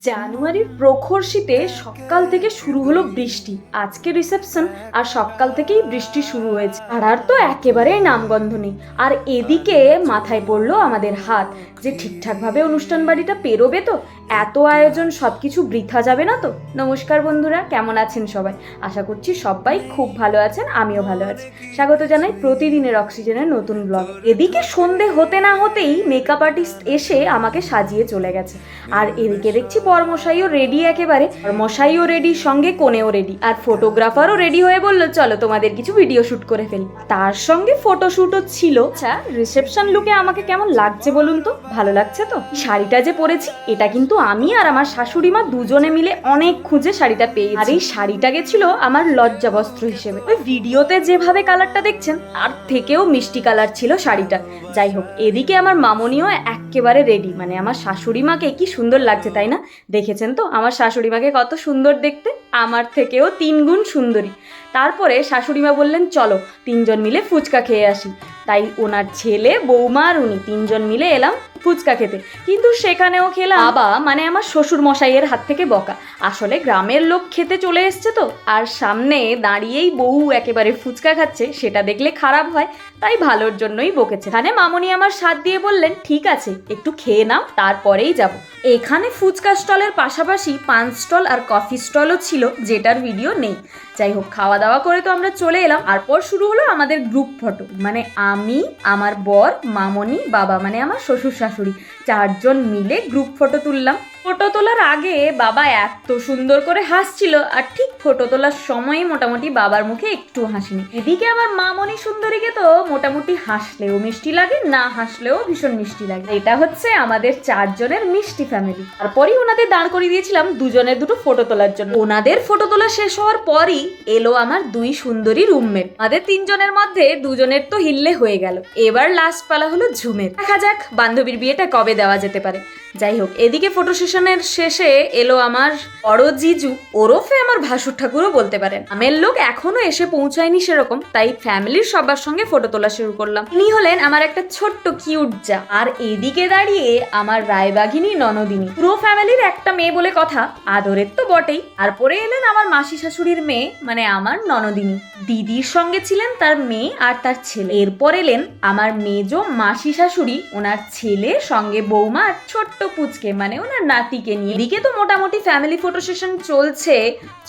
জানুয়ারির প্রখর শীতে সকাল থেকে শুরু হলো বৃষ্টি। আজকে রিসেপশন আর সকাল থেকেই বৃষ্টি শুরু হয়েছে। আর তো একেবারেই নামগন্ধ নেই। আর এদিকে মাথায় পড়লো আমাদের হাত যে ঠিকঠাকভাবে অনুষ্ঠান বাড়িটা পেরোবে তো, এত আয়োজন সবকিছু বৃথা যাবে না তো। নমস্কার বন্ধুরা, কেমন আছেন সবাই? আশা করছি সবাই খুব ভালো আছেন, আমিও ভালো আছি। স্বাগত জানাই প্রতিদিনের অক্সিজেনের নতুন ব্লগ। এদিকে সন্ধে হতে না হতেই মেকআপ আর্টিস্ট এসে আমাকে সাজিয়ে চলে গেছে। আর এদিকে দেখছি বরমশাইও রেডি, একেবারে বরমশাইও রেডি, সঙ্গে কোনেও রেডি, আর ফটোগ্রাফারও রেডি হয়ে বললো চলো তোমাদের কিছু ভিডিও শুট করে ফেলি। তার সঙ্গে ফটোশুটও ছিল। আচ্ছা, রিসেপশন লুকে আমাকে কেমন লাগছে বলুন তো? ভালো লাগছে তো? শাড়িটা যে পরেছি এটা কিন্তু আমি আর আমার শাশুড়ি মা দুজনে মিলে অনেক খুঁজে শাড়িটা পেয়েছি। আর এই শাড়িটা গেছিল আমার লজ্জা বস্ত্র হিসেবে। ওই ভিডিওতে যেভাবে কালারটা দেখছেন তার থেকেও মিষ্টি কালার ছিল শাড়িটা। যাই হোক, এদিকে আমার মামনিও একেবারে রেডি। মানে আমার শাশুড়ি মাকে কি সুন্দর লাগছে, তাই না? দেখেছেন তো আমার শাশুড়ি মাকে কত সুন্দর দেখতে, আমার থেকেও 3 গুণ সুন্দরী। তারপরে শাশুড়ি মা বললেন চলো 3 জন মিলে ফুচকা খেয়ে আসি। তাই ওনার ছেলে, বৌমা আর উনি 3 জন মিলে এলাম ফুচকা খেতে। কিন্তু সেখানেও খেলাম বাবা মানে আমার শ্বশুর মশাইয়ের হাত থেকে বকা। আসলে গ্রামের লোক খেতে চলে এসছে তো, আর সামনে দাঁড়িয়েই বউ একেবারে ফুচকা খাচ্ছে, সেটা দেখলে খারাপ হয়, তাই ভালোর জন্যই বকেছে। এখানে মামনি আমার সাথ দিয়ে বললেন ঠিক আছে একটু খেয়ে নাও তারপরেই যাব। এখানে ফুচকা স্টলের পাশাপাশি পান স্টল আর কফি স্টলও ছিল, যেটার ভিডিও নেই। যাই হোক, খাওয়া দাওয়া করে তো আমরা চলে এলাম। তারপর শুরু হলো আমাদের গ্রুপ ফটো। মানে আমি, আমার বর, মামনি, বাবা মানে আমার শ্বশুর শাশুড়ি 4 জন মিলে গ্রুপ ফটো তুললাম। ফটো তোলার আগে বাবা এত সুন্দর করে হাসছিল, আর ঠিক ফটো তোলার সময় মোটামুটি বাবার মুখে একটু হাসিনি। এদিকে আমার মামনি সুন্দরীকে তো মোটামুটি হাসলেও মিষ্টি লাগে, না হাসলেও ভীষণ মিষ্টি লাগে। এটা হচ্ছে আমাদের 4 জনের মিষ্টি ফ্যামিলি। তারপরই ওনাদের দাঁড় করিয়ে দিয়েছিলাম দুজনের দুটো ফটো তোলার জন্য। ওনাদের ফটো তোলা শেষ হওয়ার পরই এলো আমার 2 সুন্দরী রুমমেট। আমাদের 3 জনের মধ্যে 2 জনের তো হিল্লে হয়ে গেল। এবার লাস্ট পালা হলো ঝুমের। দেখা যাক বান্ধবীর বিয়েটা কবে দেওয়া যেতে পারে। যাই হোক, এদিকে ফটো সেশনের শেষে এলো আমার বড় জিজু, ওরফে আমার ভাসুর ঠাকুরও বলতে পারেন। আমের লোক এখনো এসে পৌঁছায়নি সেরকম, তাই ফ্যামিলির সবার সঙ্গে ফটো তোলা শুরু করলাম। ইনি হলেন আমার একটা ছোট্ট কিউট যা, আর এদিকে দাঁড়িয়ে আমার রায়বাঘিনী ননদিনী। পুরো ফ্যামিলির একটা মেয়ে বলে কথা, আদরের তো বটেই। তারপরে এলেন আমার মাসি শাশুড়ির মেয়ে, মানে আমার ননদিনী। দিদির সঙ্গে ছিলেন তার মেয়ে আর তার ছেলে। এরপর এলেন আমার মেজো মাসি শাশুড়ি, ওনার ছেলে, সঙ্গে বৌমা আর ছোট্ট পুচকে মানে ওনার নাতিকে নিয়ে। এদিকে তো মোটামুটি ফ্যামিলি ফটো সেশন চলছে।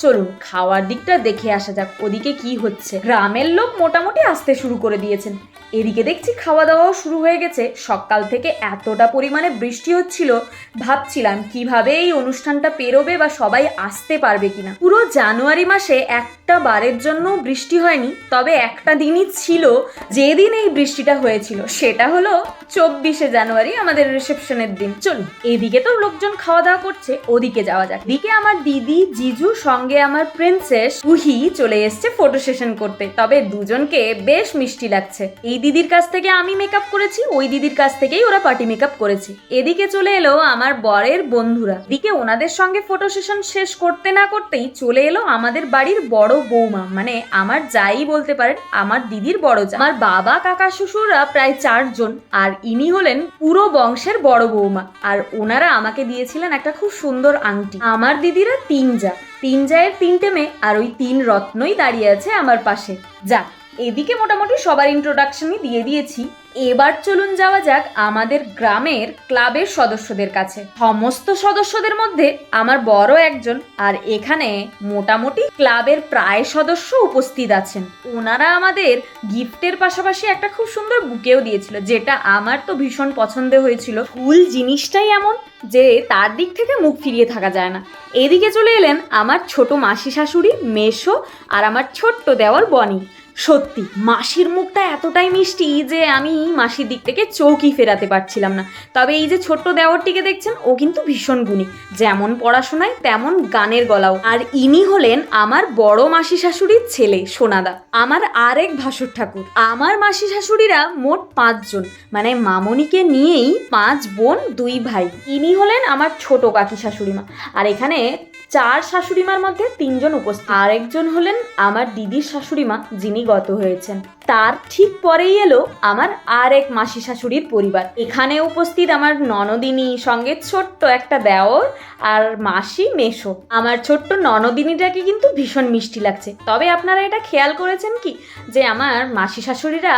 চলুন খাওয়ার দিকটা দেখে আসা যাক ওদিকে কি হচ্ছে। গ্রামের লোক মোটামুটি আসতে শুরু করে দিয়েছেন। এদিকে দেখছি খাওয়া দাওয়াও শুরু হয়ে গেছে। সকাল থেকে এতটা পরিমাণে বৃষ্টি হচ্ছিল, ভাবছিলাম কিভাবে এই অনুষ্ঠানটা পেরোবে বা সবাই আসতে পারবে কিনা। পুরো জানুয়ারি মাসে একটা বারের জন্য বৃষ্টি হয়নি, তবে একটা দিনই ছিল যেদিন এই বৃষ্টিটা হয়েছিল, সেটা হলো 24শে জানুয়ারি, আমাদের রিসেপশনের দিন। চলুন এদিকে তো লোকজন খাওয়া দাওয়া করছে, ওদিকে যাওয়া যাক। দিকে আমার দিদি, জিজু, সঙ্গে আমার প্রিন্সেস রুহি চলে এসছে ফটো সেশন করতে। তবে দুজনকে বেশ মিষ্টি লাগছে। এই দিদির কাছ থেকে আমি মেকআপ করেছি, ওই দিদির কাছ থেকেই ওরা পার্টি মেকআপ করেছে। এদিকে চলে এলো আমার বরের বন্ধুরা। এদিকে ওনাদের সঙ্গে ফটো সেশন শেষ করতে না করতেই চলে এলো আমাদের বাড়ির বড় বৌমা, মানে আমার যাই বলতে পারেন, আমার দিদির বড় যা। আমার বাবা, কাকা, শ্বশুররা প্রায় 4 জন, আর ইনি হলেন পুরো বংশের বড় বৌমা। আর ওনারা আমাকে দিয়েছিলেন একটা খুব সুন্দর আংটি। আমার দিদিরা 3 যা, 3 জায়ের 3টে মেয়ে, আর ওই 3 রত্নই দাঁড়িয়ে আছে আমার পাশে। যাক, এদিকে মোটামুটি সবার ইন্ট্রোডাকশনই দিয়ে দিয়েছি। এবার চলুন যাওয়া যাক আমাদের গ্রামের ক্লাবের সদস্যদের কাছে। সমস্ত সদস্যদের মধ্যে আমার বড় একজন, আর এখানে মোটামুটি ক্লাবের প্রায় সদস্য উপস্থিত আছেন। ওনারা আমাদের গিফটের পাশাপাশি একটা খুব সুন্দর বুকেও দিয়েছিল, যেটা আমার তো ভীষণ পছন্দ হয়েছিল। ফুল জিনিসটাই এমন যে তার দিক থেকে মুখ ফিরিয়ে থাকা যায় না। এদিকে চলে এলেন আমার ছোট মাসি শাশুড়ি, মেসো, আর আমার ছোট্ট দেওর বনি। সত্যি মাসির মুখটা এতটাই মিষ্টি যে আমি মাসির দিক থেকে চোখই ফেরাতে পারছিলাম না। তবে এই যে ছোট্ট দেওরটিকে দেখছেন, ও কিন্তু ভীষণ গুণী, যেমন পড়াশোনায় তেমন গানের গলাও। আর ইনি হলেন আমার বড় মাসি শাশুড়ির ছেলে সোনাদা, আমার আরেক ভাসুর ঠাকুর। আমার মাসি শাশুড়িরা মোট 5 জন, মানে মামনিকে নিয়েই 5 বোন 2 ভাই। ইনি হলেন আমার ছোট কাকি শাশুড়ি মা। আর এখানে চার শাশুড়িমার মধ্যে 3 জন উপস্থিত। আরেকজন হলেন আমার দিদির শাশুড়িমা, যিনি গত হয়েছেন। তার ঠিক পরেই এলো আমার আর এক মাসি শাশুড়ির পরিবার। এখানে উপস্থিত আমার ননদিনী, সঙ্গে ছোট্ট একটা দেওর আর মাসি মেশো। আমার ছোট্ট ননদিনীটাকে কিন্তু ভীষণ মিষ্টি লাগছে। তবে আপনারা এটা খেয়াল করেছেন কি যে আমার মাসি শাশুড়িরা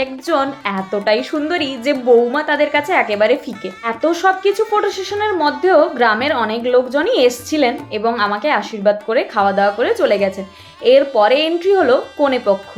একজন এতটাই সুন্দরী যে বৌমা তাদের কাছে একেবারে ফিকে। এত সব কিছু ফটো সেশনের মধ্যেও গ্রামের অনেক লোকজনই এসছিলেন এবং আমাকে আশীর্বাদ করে খাওয়া দাওয়া করে চলে গেছেন। এরপরে এন্ট্রি হলো কনে পক্ষ।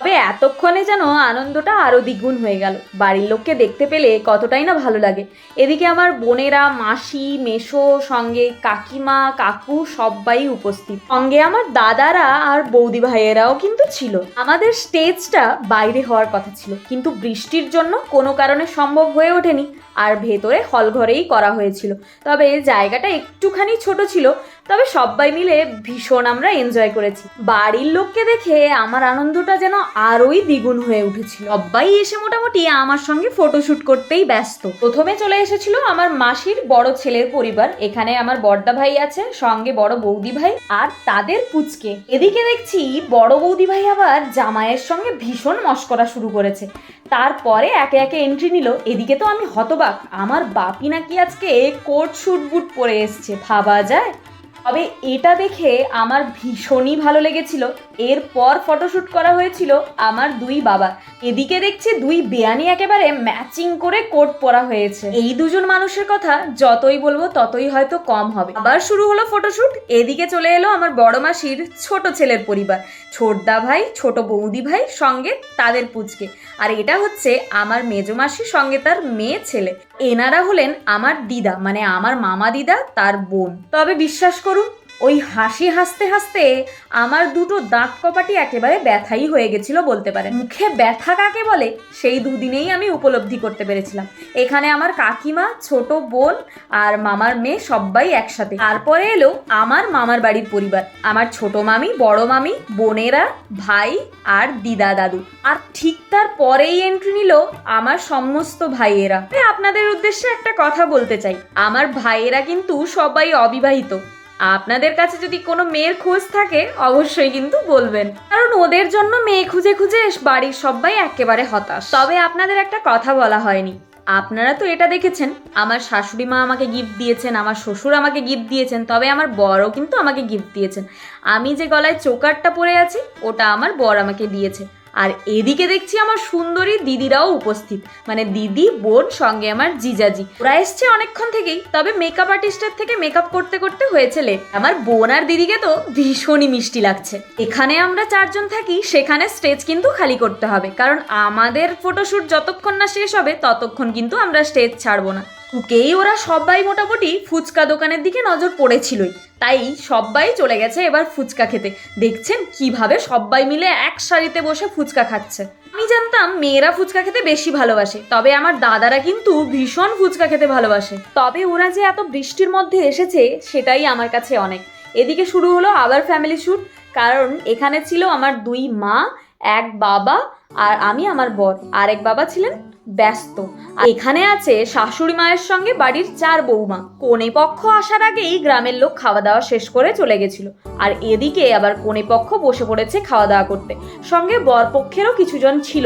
তবে এতক্ষণে যেন আনন্দটা আরো দ্বিগুণ হয়ে গেল। বাড়ির লোককে দেখতে পেলে কতটাই না ভালো লাগে। এদিকে আমার বোনেরা, মাসি, মেশো, সঙ্গে কাকিমা, কাকু সবাই উপস্থিত। সঙ্গে আমার দাদারা আর বৌদি ভাইয়েরাও কিন্তু ছিল। আমাদের স্টেজটা বাইরে হওয়ার কথা ছিল, কিন্তু বৃষ্টির জন্য কোনো কারণে সম্ভব হয়ে ওঠেনি, আর ভেতরে হল ঘরেই করা হয়েছিল। তবে জায়গাটা একটুখানি ছোট ছিল, তবে সবাই মিলে ভীষণ আমরা এনজয় করেছি। বাড়ির লোককে দেখে আমার আনন্দটা যেন আরোই দ্বিগুণ হয়ে উঠেছিল। সবাই এসে মোটামুটি আমার সঙ্গে ফটোশুট করতেই ব্যস্ত। প্রথমে চলে এসেছিল আমার মাসির বড় ছেলের পরিবার। এখানে আমার বড়দা ভাই আছে, সঙ্গে বড় বৌদি ভাই আর তাদের পুচকে। এদিকে দেখছি বড় বৌদি ভাই আবার জামাইয়ের সঙ্গে ভীষণ মস্করা শুরু করেছে। তারপরে একে একে এন্ট্রি নিল। এদিকে তো আমি হতবাক, আমার বাপি নাকি আজকে কোট শুট বুট পরে এসছে, ভাবা যায়। তবে এটা দেখে আমার ভীষণই ভালো লেগেছিল। এরপর ফটোশুট করা হয়েছিল আমার 2 বাবা। এদিকে দেখছি 2 বেয়ানি একেবারে ম্যাচিং করে কোট পরা হয়েছে। এই দুজন মানুষের কথা যতই বলবো ততই হয়তো কম হবে। আবার শুরু হলো ফটোশুট। এদিকে চলে এলো আমার বড় মাসির ছোট ছেলের পরিবার, ছোটদা ভাই, ছোট বৌদি ভাই, সঙ্গে তাদের পুচকে। আর এটা হচ্ছে আমার মেজো মাসির সঙ্গে তার মেয়ে ছেলে। এনারা হলেন আমার দিদা, মানে আমার মামা দিদা তার বোন। তবে বিশ্বাস করুন, ওই হাসি হাসতে হাসতে আমার দুটো দাঁত কপাটি একেবারে ব্যথাই হয়ে গেছিল বলতে পারেন। মুখে ব্যথা কাকে বলে সেই দুদিনেই আমি উপলব্ধি করতে পেরেছিলাম। এখানে আমার কাকিমা, ছোট বোন আর মামার মেয়ে সবাই একসাথে। তারপরে এলো আমার মামার বাড়ির পরিবার, আমার ছোট মামি, বড় মামি, বোনেরা, ভাই আর দিদা দাদু। আর ঠিক তার পরেই এন্ট্রি নিল আমার সমস্ত ভাইয়েরা। আপনাদের উদ্দেশ্যে একটা কথা বলতে চাই, আমার ভাইয়েরা কিন্তু সবাই অবিবাহিত। আপনাদের কাছে যদি কোনো মেয়ের খোঁজ থাকে অবশ্যই কিন্তু বলবেন, কারণ ওদের জন্য মেয়ে খুঁজে খুঁজে বাড়ির সবাই একেবারে হতাশ। তবে আপনাদের একটা কথা বলা হয়নি, আপনারা তো এটা দেখেছেন আমার শাশুড়ি মা আমাকে গিফট দিয়েছেন, আমার শ্বশুর আমাকে গিফট দিয়েছেন, তবে আমার বরও কিন্তু আমাকে গিফট দিয়েছেন। আমি যে গলায় চোকারটা পরে আছি ওটা আমার বর আমাকে দিয়েছে। আর এদিকে দেখছি আমার সুন্দরী দিদিরাও উপস্থিত, মানে দিদি, বোন, সঙ্গে আমার জিজাজি। ওরা এসছে অনেকক্ষণ থেকেই, তবে মেকআপ আর্টিস্টের থেকে মেকআপ করতে করতে হয়েছে লেট। আমার বোন আর দিদিকে তো ভীষণই মিষ্টি লাগছে। এখানে আমরা 4 জন থাকি, সেখানে স্টেজ কিন্তু খালি করতে হবে, কারণ আমাদের ফটোশুট যতক্ষণ না শেষ হবে ততক্ষণ কিন্তু আমরা স্টেজ ছাড়বো না। ঢুকেই ওরা সবাই মোটামুটি ফুচকা দোকানের দিকে নজর পড়েছিলই, তাই সবাই চলে গেছে এবার ফুচকা খেতে। দেখছেন কিভাবে সবাই মিলে এক সারিতে বসে ফুচকা খাচ্ছে। আমি জানতাম মেয়েরা ফুচকা খেতে বেশি ভালোবাসে, তবে আমার দাদারা কিন্তু ভীষণ ফুচকা খেতে ভালোবাসে। তবে ওরা যে এত বৃষ্টির মধ্যে এসেছে সেটাই আমার কাছে অনেক। এদিকে শুরু হলো আবার ফ্যামিলি শ্যুট, কারণ এখানে ছিল আমার 2 মা, 1 বাবা আর আমি, আমার বর। আর এক বাবা ছিলেন ব্যস্ত। এখানে আছে শাশুড়ি মায়ের সঙ্গে বাড়ির 4 বৌমা। কনে পক্ষ আসার আগেই গ্রামের লোক খাওয়া দাওয়া শেষ করে চলে গেছিল, আর এদিকে আবার কনে পক্ষ বসে পড়েছে খাওয়া দাওয়া করতে। সঙ্গে বর পক্ষেরও কিছুজন ছিল।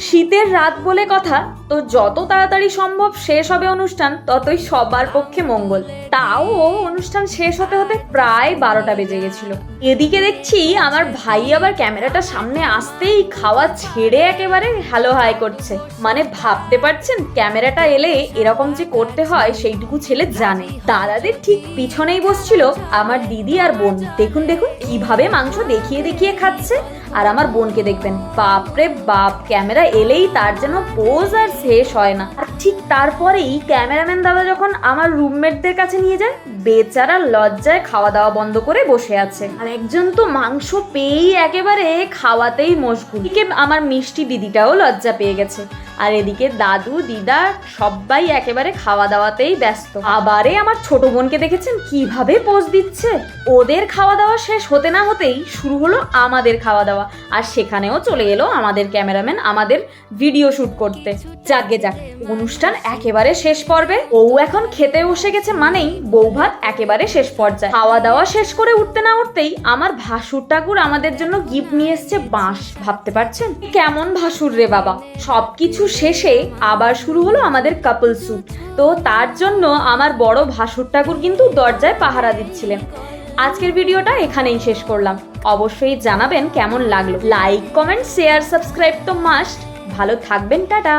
শীতের রাত বলে কথা, তো যত তাড়াতাড়ি সম্ভব শেষ হবে অনুষ্ঠান ততই সবার পক্ষে মঙ্গল। তাও অনুষ্ঠান শেষ হতে হতে প্রায় 12টা বেজে গেছিল। এদিকে দেখছি আমার ভাই আবার ক্যামেরাটা সামনে আসতেই খাওয়া ছেড়ে একেবারে হ্যালো হাই করছে। মানে ভাবতে পারছেন ক্যামেরাটা এলে এরকম যে করতে হয় সেইটুকু ছেলে জানে। দাদাদের ঠিক পিছনেই বসছিল আমার দিদি আর বোন। দেখুন দেখুন কিভাবে মাংস দেখিয়ে দেখিয়ে খাচ্ছে। আর আমার বোনকে দেখবেন, বাপরে বাপ, ক্যামেরা এলেই তার যেন পোজ আর শেষ হয় না। আর ঠিক তারপরেই ক্যামেরাম্যান দাদা যখন আমার রুমমেটদের কাছে নিয়ে যায়, বেচারা লজ্জায় খাওয়া দাওয়া বন্ধ করে বসে আছে। আর একজন তো মাংস পেয়েই একেবারে খাওয়াতেই মশগুল। এদিকে আমার মিষ্টি দিদিটাও লজ্জা পেয়ে গেছে। আর এদিকে দাদু, দিদা সবাই একেবারে খাওয়া দাওয়াতেই ব্যস্ত। আবারে আমার ছোট বোনকে দেখেছেন কিভাবে পোজ দিচ্ছে। ওদের খাওয়া দাওয়া শেষ হতে না হতেই শুরু হলো আমাদের খাওয়া দাওয়া, আর সেখানেও চলে এলো আমাদের ক্যামেরাম্যান আমাদের ভিডিও শুট করতে। যাকে যাক, অনুষ্ঠান একেবারে শেষ পর্বে। বউ এখন খেতে বসে গেছে মানেই বউ ভাত একেবারে শেষ পর্যায়ে। খাওয়া দাওয়া শেষ করে উঠতে না উঠতেই আমার ভাসুর ঠাকুর আমাদের জন্য গিফট নিয়ে এসছে বাঁশ। ভাবতে পারছেন কেমন ভাসুর রে বাবা। সবকিছু শেষে আবার শুরু হলো আমাদের কাপল স্যুট। তো তার জন্য আমার বড় ভাসুর ঠাকুর কিন্তু দরজায় পাহারা দিচ্ছিলেন। আজকের ভিডিওটা এখানেই শেষ করলাম। অবশ্যই জানাবেন কেমন লাগলো। লাইক, কমেন্ট, শেয়ার, সাবস্ক্রাইব তো মাস্ট। ভালো থাকবেন, টাটা।